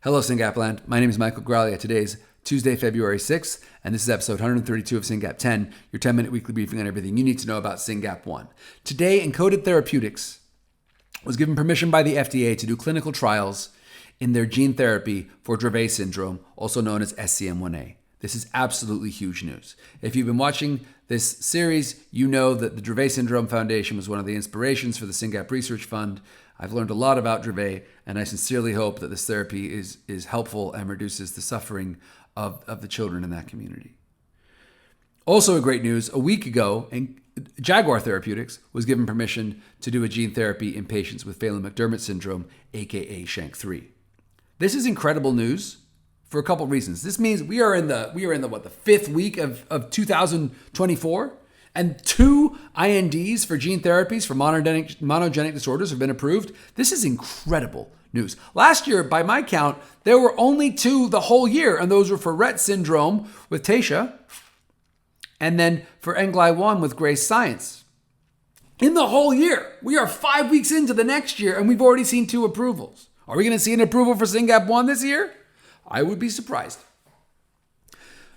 Hello, SYNGAP land. My name is Michael Graglia. Today is Tuesday, February 6th, and this is episode 132 of SYNGAP 10, your 10-minute weekly briefing on everything you need to know about SYNGAP 1. Today, Encoded Therapeutics was given permission by the FDA to do clinical trials in their gene therapy for Dravet syndrome, also known as SCM1A. This is absolutely huge news. If you've been watching this series, you know that the Dravet Syndrome Foundation was one of the inspirations for the SYNGAP Research Fund. I've learned a lot about Dravet, and I sincerely hope that this therapy is helpful and reduces the suffering of the children in that community. Also, great news, a week ago, Jaguar Therapeutics was given permission to do a gene therapy in patients with Phelan-McDermott syndrome, aka SHANK3. This is incredible news for a couple reasons. This means we are in the fifth week of 2024, and 2 INDs for gene therapies for monogenic disorders have been approved. This is incredible news. Last year, by my count, there were only 2 the whole year, and those were for Rett syndrome with Taysha, and then for NGLY1 with Grace Science. In the whole year, we are 5 weeks into the next year, and we've already seen 2 approvals. Are we going to see an approval for SYNGAP 1 this year? I would be surprised.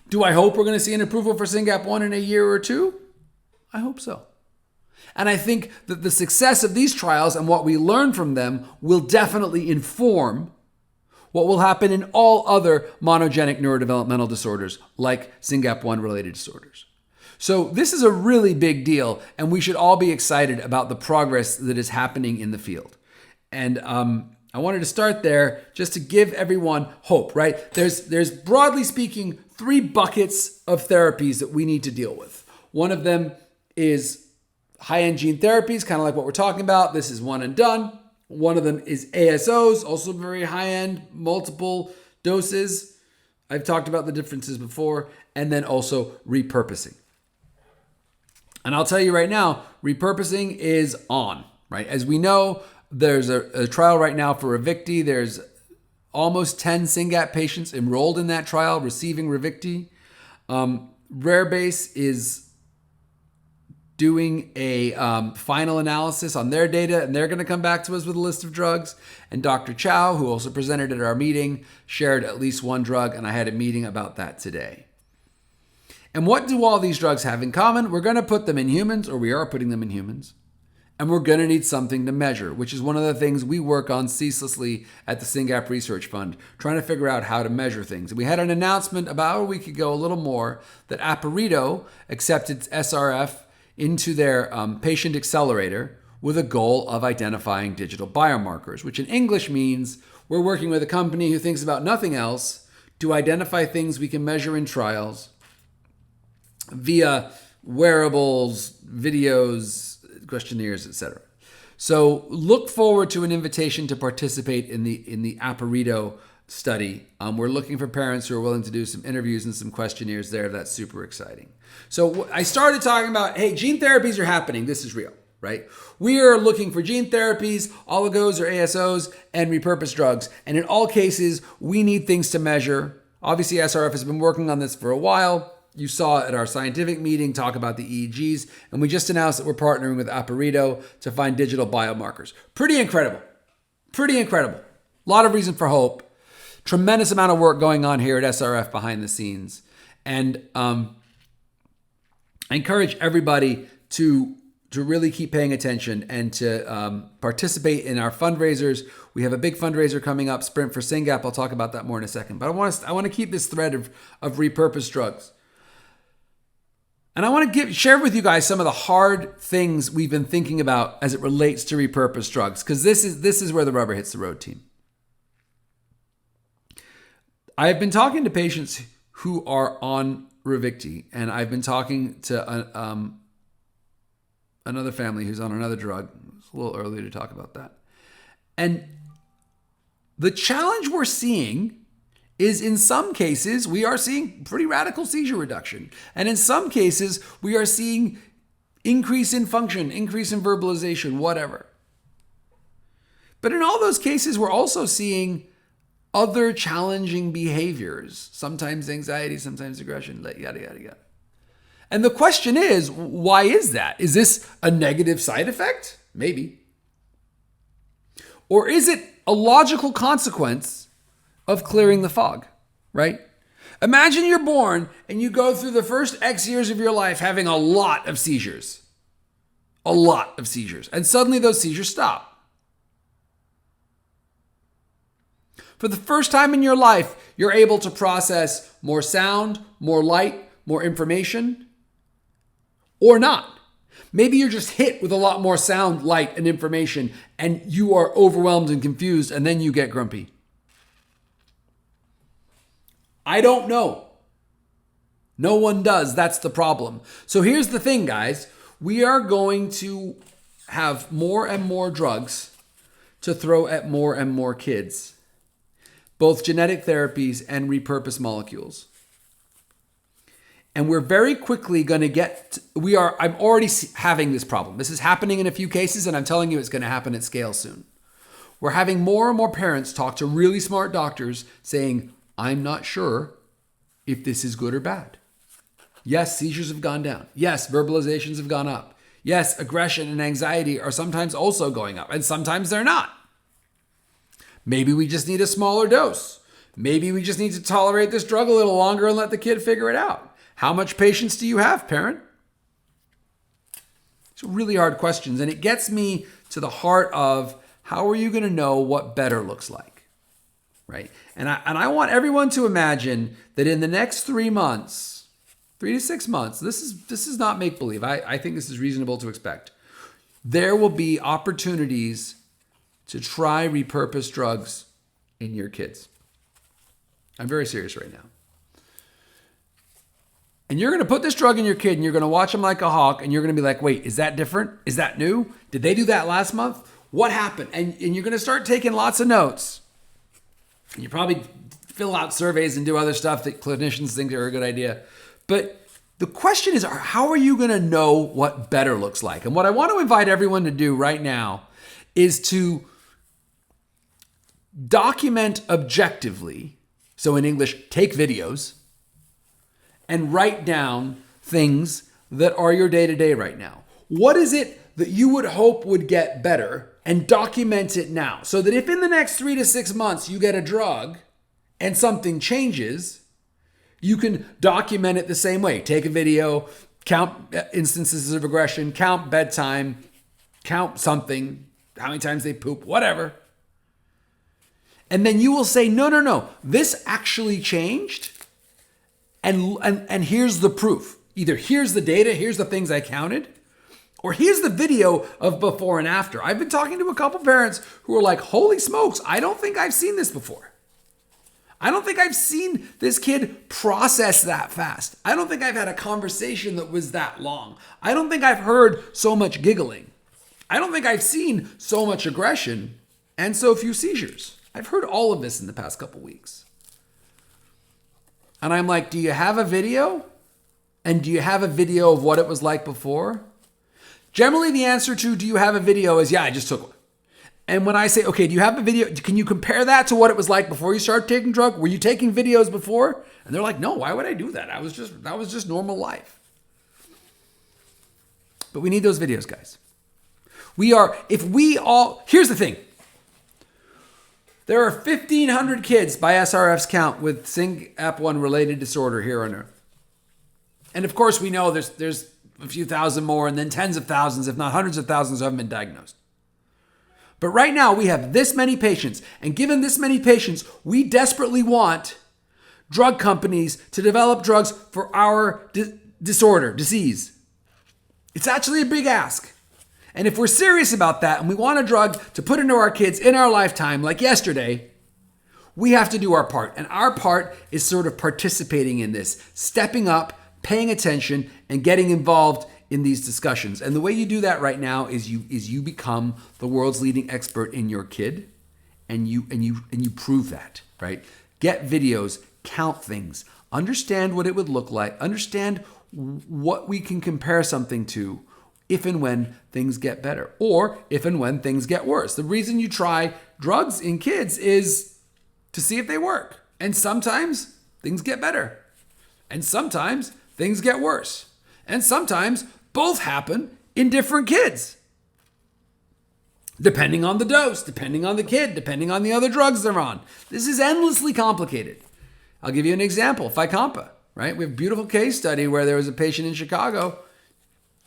Do I hope we're going to see an approval for SYNGAP 1 in a year or 2? I hope so. And I think that the success of these trials and what we learn from them will definitely inform what will happen in all other monogenic neurodevelopmental disorders like SYNGAP 1 related disorders. So this is a really big deal, and we should all be excited about the progress that is happening in the field. And I wanted to start there just to give everyone hope, right? There's broadly speaking 3 buckets of therapies that we need to deal with. One of them is high-end gene therapies, kind of like what we're talking about. This is one and done. One of them is ASOs, also very high-end, multiple doses. I've talked about the differences before. And then also repurposing. And I'll tell you right now, repurposing is on, right? As we know, there's a trial right now for RAVICTI. There's almost 10 SYNGAP patients enrolled in that trial receiving RAVICTI. Rarebase is doing a final analysis on their data, and they're going to come back to us with a list of drugs. And Dr. Chow, who also presented at our meeting, shared at least one drug, and I had a meeting about that today. And what do all these drugs have in common? We're going to put them in humans, or we are putting them in humans, and we're going to need something to measure, which is one of the things we work on ceaselessly at the SYNGAP Research Fund, trying to figure out how to measure things. And we had an announcement about a week ago, a little more, that Aparito accepted SRF into their patient accelerator with a goal of identifying digital biomarkers, which in English means we're working with a company who thinks about nothing else to identify things we can measure in trials via wearables, videos, questionnaires, etc. So look forward to an invitation to participate in the Aparito study. We're looking for parents who are willing to do some interviews and some questionnaires there. That's super exciting. So I started talking about, hey, gene therapies are happening. This is real, right? We are looking for gene therapies, oligos or ASOs, and repurposed drugs. And in all cases, we need things to measure. Obviously, SRF has been working on this for a while. You saw at our scientific meeting talk about the EEGs, and we just announced that we're partnering with Aparito to find digital biomarkers. Pretty incredible. Pretty incredible. A lot of reason for hope. Tremendous amount of work going on here at SRF behind the scenes. And I encourage everybody to really keep paying attention and to participate in our fundraisers. We have a big fundraiser coming up, Sprint for SYNGAP. I'll talk about that more in a second. But I want to keep this thread of repurposed drugs. And I want to share with you guys some of the hard things we've been thinking about as it relates to repurposed drugs, because this is where the rubber hits the road, team. I have been talking to patients who are on RAVICTI, and I've been talking to another family who's on another drug. It's a little early to talk about that. And the challenge we're seeing is in some cases, we are seeing pretty radical seizure reduction. And in some cases, we are seeing increase in function, increase in verbalization, whatever. But in all those cases, we're also seeing other challenging behaviors, sometimes anxiety, sometimes aggression, yada, yada, yada. And the question is, why is that? Is this a negative side effect? Maybe. Or is it a logical consequence of clearing the fog, right? Imagine you're born and you go through the first X years of your life having a lot of seizures. A lot of seizures. And suddenly those seizures stop. For the first time in your life, you're able to process more sound, more light, more information, or not. Maybe you're just hit with a lot more sound, light, and information, and you are overwhelmed and confused, and then you get grumpy. I don't know. No one does. That's the problem. So here's the thing, guys. We are going to have more and more drugs to throw at more and more kids, both genetic therapies and repurposed molecules. And we're very quickly going to I'm already having this problem. This is happening in a few cases, and I'm telling you it's going to happen at scale soon. We're having more and more parents talk to really smart doctors saying, I'm not sure if this is good or bad. Yes, seizures have gone down. Yes, verbalizations have gone up. Yes, aggression and anxiety are sometimes also going up, and sometimes they're not. Maybe we just need a smaller dose. Maybe we just need to tolerate this drug a little longer and let the kid figure it out. How much patience do you have, parent? It's really hard questions, and it gets me to the heart of how are you going to know what better looks like, right? And I want everyone to imagine that in the next 3 months, 3 to 6 months, this is not make-believe. I think this is reasonable to expect. There will be opportunities to try repurposed drugs in your kids. I'm very serious right now. And you're going to put this drug in your kid and you're going to watch him like a hawk and you're going to be like, wait, is that different? Is that new? Did they do that last month? What happened? And you're going to start taking lots of notes. And you probably fill out surveys and do other stuff that clinicians think are a good idea. But the question is, how are you going to know what better looks like? And what I want to invite everyone to do right now is to document objectively, so in English, take videos, and write down things that are your day-to-day right now. What is it that you would hope would get better? And document it now so that if in the next 3 to 6 months you get a drug and something changes, you can document it the same way. Take a video, count instances of aggression, count bedtime, count something, how many times they poop, whatever. And then you will say, no, this actually changed. And here's the proof. Either here's the data, here's the things I counted, or here's the video of before and after. I've been talking to a couple parents who are like, holy smokes, I don't think I've seen this before. I don't think I've seen this kid process that fast. I don't think I've had a conversation that was that long. I don't think I've heard so much giggling. I don't think I've seen so much aggression and so few seizures. I've heard all of this in the past couple weeks. And I'm like, do you have a video? And do you have a video of what it was like before? Generally, the answer to do you have a video is, yeah, I just took one. And when I say, okay, do you have a video? Can you compare that to what it was like before you started taking drugs? Were you taking videos before? And they're like, no, why would I do that? That was just normal life. But we need those videos, guys. Here's the thing. There are 1,500 kids by SRF's count with SYNGAP1 related disorder here on Earth. And of course, we know there's a few thousand more and then tens of thousands, if not hundreds of thousands, who haven't been diagnosed. But right now, we have this many patients. And given this many patients, we desperately want drug companies to develop drugs for our disease. It's actually a big ask. And if we're serious about that and we want a drug to put into our kids in our lifetime, like yesterday, we have to do our part. And our part is sort of participating in this, stepping up, paying attention, and getting involved in these discussions. And the way you do that right now is you become the world's leading expert in your kid, and you prove that, right? Get videos, count things, understand what it would look like, understand what we can compare something to if and when things get better, or if and when things get worse. The reason you try drugs in kids is to see if they work. And sometimes things get better. And sometimes things get worse. And sometimes both happen in different kids. depending on the dose, depending on the kid, depending on the other drugs they're on. This is endlessly complicated. I'll give you an example, FYCOMPA, right? We have a beautiful case study where there was a patient in Chicago,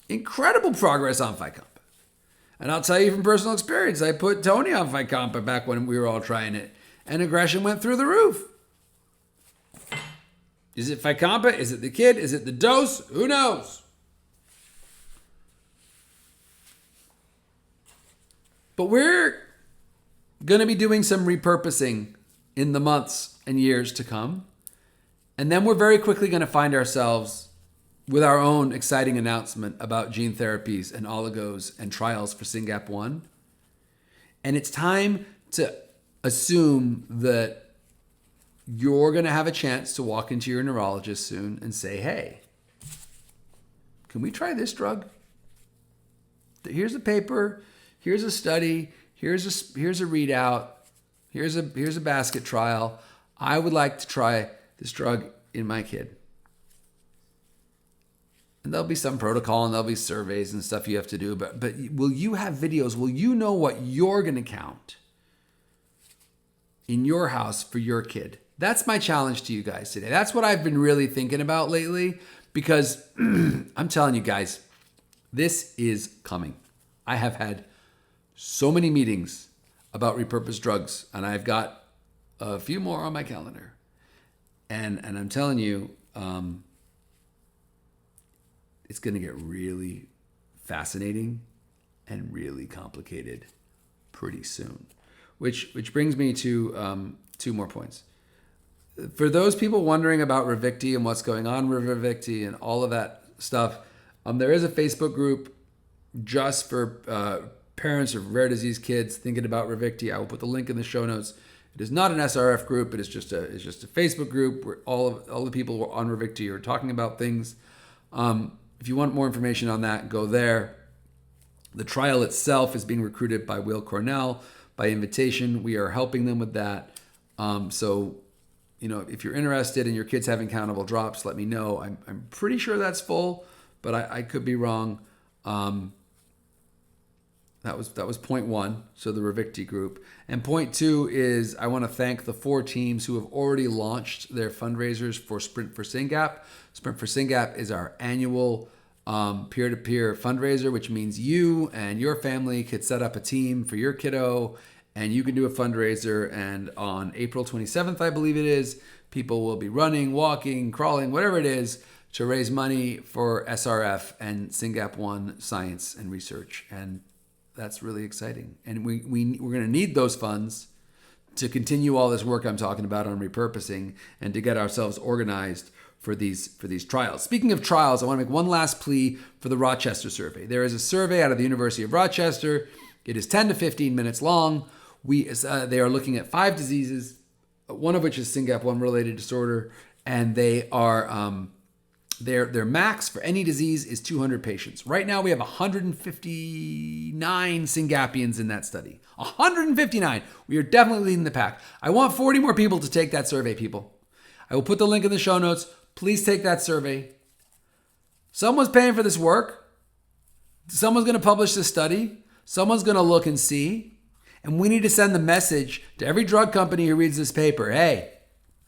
incredible progress on FYCOMPA. And I'll tell you from personal experience, I put Tony on FYCOMPA back when we were all trying it, and aggression went through the roof. Is it FYCOMPA? Is it the kid? Is it the dose? Who knows? But we're going to be doing some repurposing in the months and years to come. And then we're very quickly going to find ourselves with our own exciting announcement about gene therapies and oligos and trials for SYNGAP1. And it's time to assume that you're going to have a chance to walk into your neurologist soon and say, hey, can we try this drug? Here's a paper. Here's a study. Here's a readout. Here's a basket trial. I would like to try this drug in my kid. And there'll be some protocol and there'll be surveys and stuff you have to do. But will you have videos? Will you know what you're going to count in your house for your kid? That's my challenge to you guys today. That's what I've been really thinking about lately, because I'm telling you guys, this is coming. I have had so many meetings about repurposed drugs, and I've got a few more on my calendar. And I'm telling you, it's going to get really fascinating and really complicated pretty soon. Which brings me to two more points. For those people wondering about RAVICTI and what's going on with RAVICTI and all of that stuff, there is a Facebook group just for parents of rare disease kids thinking about RAVICTI. I will put the link in the show notes. It is not an SRF group. It is just a Facebook group where all the people who are on RAVICTI are talking about things. If you want more information on that, go there. The trial itself is being recruited by Will Cornell by invitation. We are helping them with that. So, if you're interested and your kid's having countable drops, let me know. I'm pretty sure that's full, but I could be wrong. That was point one, so the RAVICTI group. And point two is I want to thank the 4 teams who have already launched their fundraisers for Sprint for SYNGAP. Sprint for SYNGAP is our annual peer-to-peer fundraiser, which means you and your family could set up a team for your kiddo, and you can do a fundraiser. And on April 27th, I believe it is, people will be running, walking, crawling, whatever it is, to raise money for SRF and SYNGAP1 science and research. And that's really exciting. And we're going to need those funds to continue all this work I'm talking about on repurposing and to get ourselves organized for these trials. Speaking of trials, I want to make one last plea for the Rochester survey. There is a survey out of the University of Rochester. It is 10 to 15 minutes long. They are looking at 5 diseases, one of which is SYNGAP1 related disorder, and they are their max for any disease is 200 patients. Right now we have 159 Syngapians in that study. 159. We are definitely leading the pack. I want 40 more people to take that survey, people. I will put the link in the show notes. Please take that survey. Someone's paying for this work. Someone's going to publish this study. Someone's going to look and see. And we need to send the message to every drug company who reads this paper. Hey,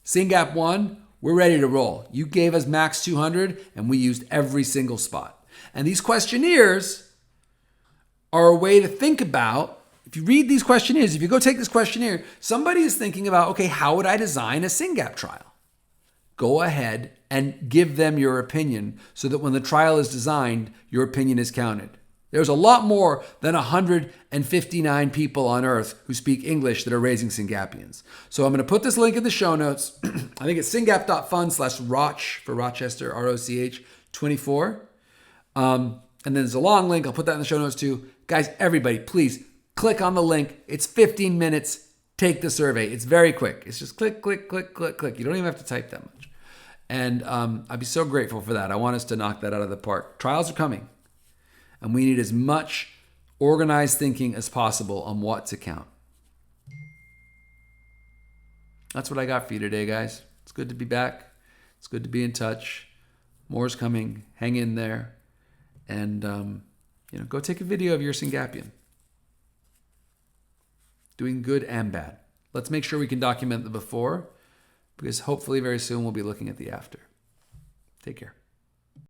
SYNGAP1, we're ready to roll. You gave us max 200 and we used every single spot. And these questionnaires are a way to think about, if you read these questionnaires, if you go take this questionnaire, somebody is thinking about, okay, how would I design a SYNGAP trial? Go ahead and give them your opinion so that when the trial is designed, your opinion is counted. There's a lot more than 159 people on earth who speak English that are raising Syngapians. So I'm going to put this link in the show notes. I think it's syngap.fund/roch for Rochester, ROCH 24. And then there's a long link. I'll put that in the show notes too. Guys, everybody, please click on the link. It's 15 minutes. Take the survey. It's very quick. It's just click, click, click, click, click. You don't even have to type that much. And I'd be so grateful for that. I want us to knock that out of the park. Trials are coming. And we need as much organized thinking as possible on what to count. That's what I got for you today, guys. It's good to be back. It's good to be in touch. More's coming. Hang in there. And, go take a video of your Syngapian. doing good and bad. Let's make sure we can document the before, because hopefully very soon we'll be looking at the after. Take care.